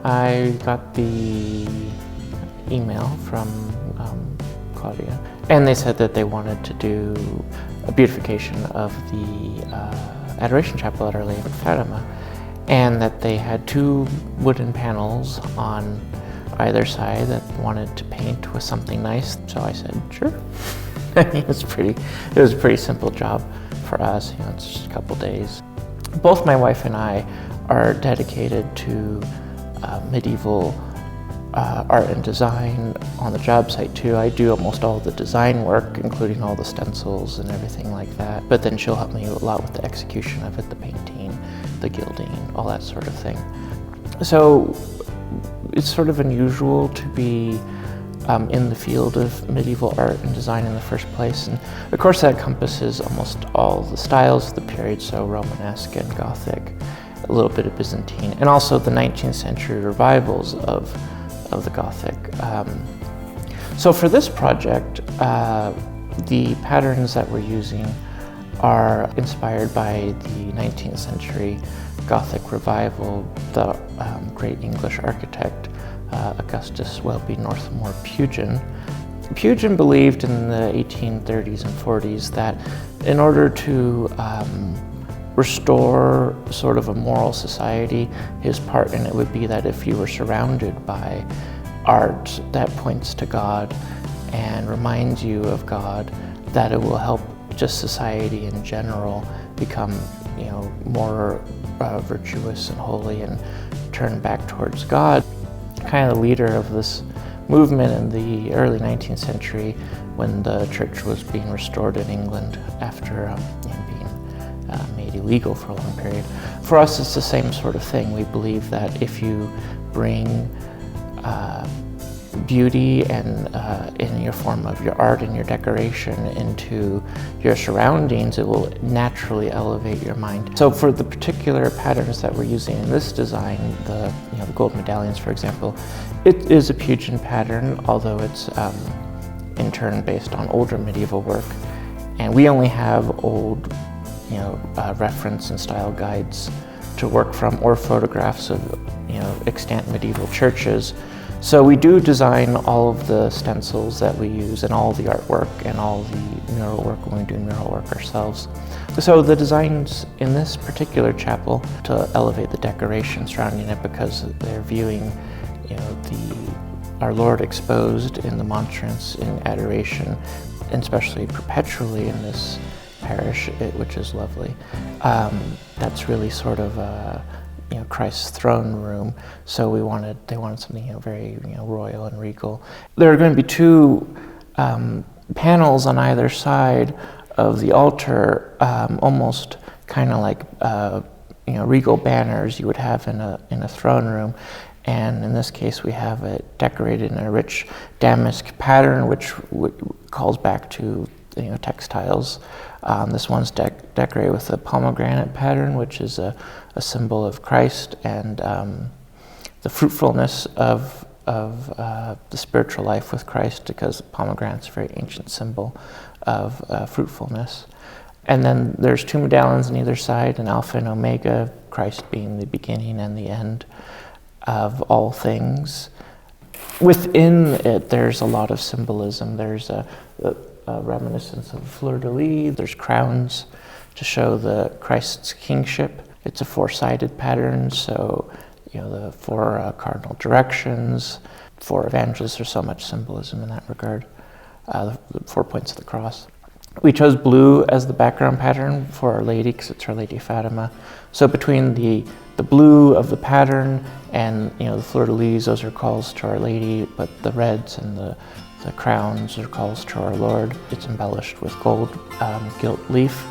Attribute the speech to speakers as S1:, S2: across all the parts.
S1: I got the email from Claudia, and they said that they wanted to do a beautification of the Adoration Chapel at Our Lady of Fatima, and that they had 2 wooden panels on either side that wanted to paint with something nice. So I said, sure. it was a pretty simple job for us. It's just a couple days. Both my wife and I are dedicated to medieval art and design on the job site too. I do almost all the design work, including all the stencils and everything like that. But then she'll help me a lot with the execution of it, the painting, the gilding, all that sort of thing. So it's sort of unusual to be in the field of medieval art and design in the first place. And of course that encompasses almost all the styles of the period, so Romanesque and Gothic, a little bit of Byzantine, and also the 19th century revivals of the Gothic. So for this project, the patterns that we're using are inspired by the 19th century Gothic revival. The great English architect Augustus Welby Northmore Pugin. Pugin believed in the 1830s and 40s that in order to restore sort of a moral society, his part in it would be that if you were surrounded by art that points to God and reminds you of God, that it will help just society in general become, more virtuous and holy and turn back towards God. Kind of the leader of this movement in the early 19th century when the church was being restored in England after being made illegal for a long period. For us, it's the same sort of thing. We believe that if you bring beauty and in your form of your art and your decoration into your surroundings, it will naturally elevate your mind. So for the particular patterns that we're using in this design, the gold medallions, for example, it is a Pugin pattern, although it's in turn based on older medieval work. And we only have old reference and style guides to work from, or photographs of extant medieval churches. So we do design all of the stencils that we use and all the artwork and all the mural work when we do mural work ourselves. So the designs in this particular chapel to elevate the decoration surrounding it, because they're viewing our Lord exposed in the monstrance in Adoration, and especially perpetually in this parish, which is lovely. That's really sort of Christ's throne room. So they wanted something very royal and regal. There are going to be 2 panels on either side of the altar, almost kind of like regal banners you would have in a throne room. And in this case, we have it decorated in a rich damask pattern, which calls back to textiles. This one's decorated with a pomegranate pattern, which is a symbol of Christ and the fruitfulness of the spiritual life with Christ, because pomegranate's a very ancient symbol of fruitfulness. And then there's 2 medallions on either side, an Alpha and Omega, Christ being the beginning and the end of all things. Within it, there's a lot of symbolism. There's a reminiscence of fleur-de-lis. There's crowns to show the Christ's kingship. It's a 4-sided pattern, so the 4 cardinal directions, 4 evangelists. There's so much symbolism in that regard. The 4 points of the cross. We chose blue as the background pattern for Our Lady because it's Our Lady Fatima. So between the blue of the pattern and the fleur-de-lis, those are calls to Our Lady, but the reds and the crowns are calls to our Lord. It's embellished with gold gilt leaf.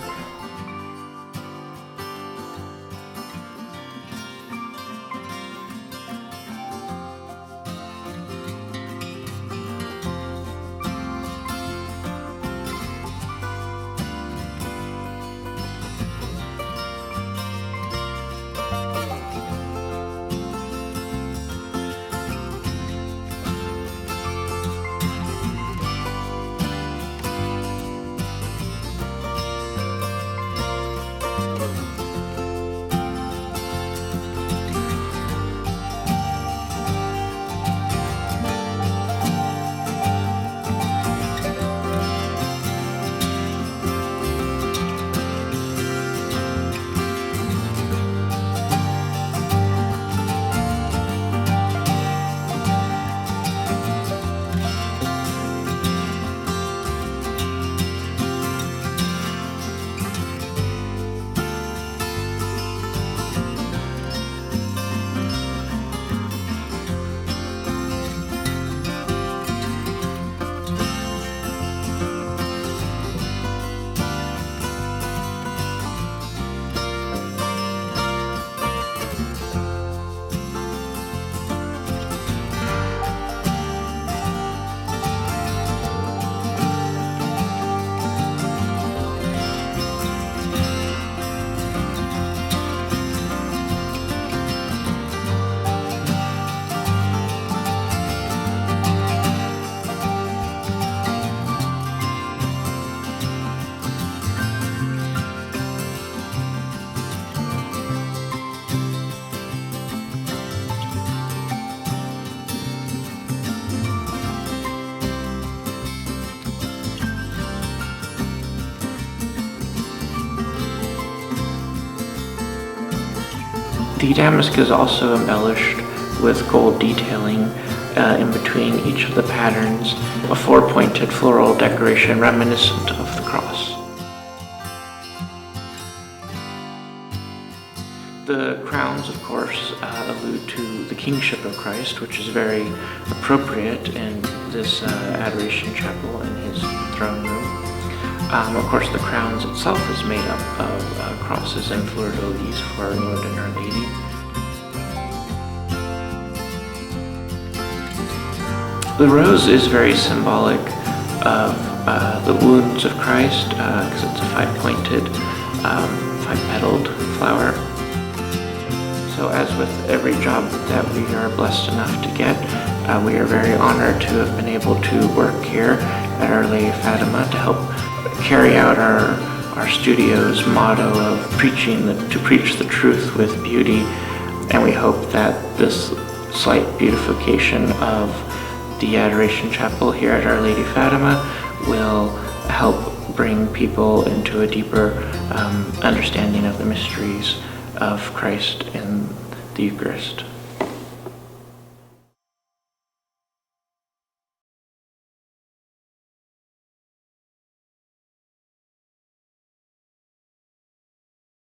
S1: The damask is also embellished with gold detailing in between each of the patterns, a four-pointed floral decoration reminiscent of the cross. The crowns, of course, allude to the kingship of Christ, which is very appropriate in this Adoration Chapel in his throne room. Of course, the crowns itself is made up of crosses and fleur-de-lis for our Lord and Our Lady. The rose is very symbolic of the wounds of Christ, because it's a five-pointed, five-petaled flower. So as with every job that we are blessed enough to get, we are very honored to have been able to work here at Our Lady Fatima to help carry out our studio's motto of to preach the truth with beauty. And we hope that this slight beautification of the Adoration Chapel here at Our Lady Fatima will help bring people into a deeper understanding of the mysteries of Christ in the Eucharist.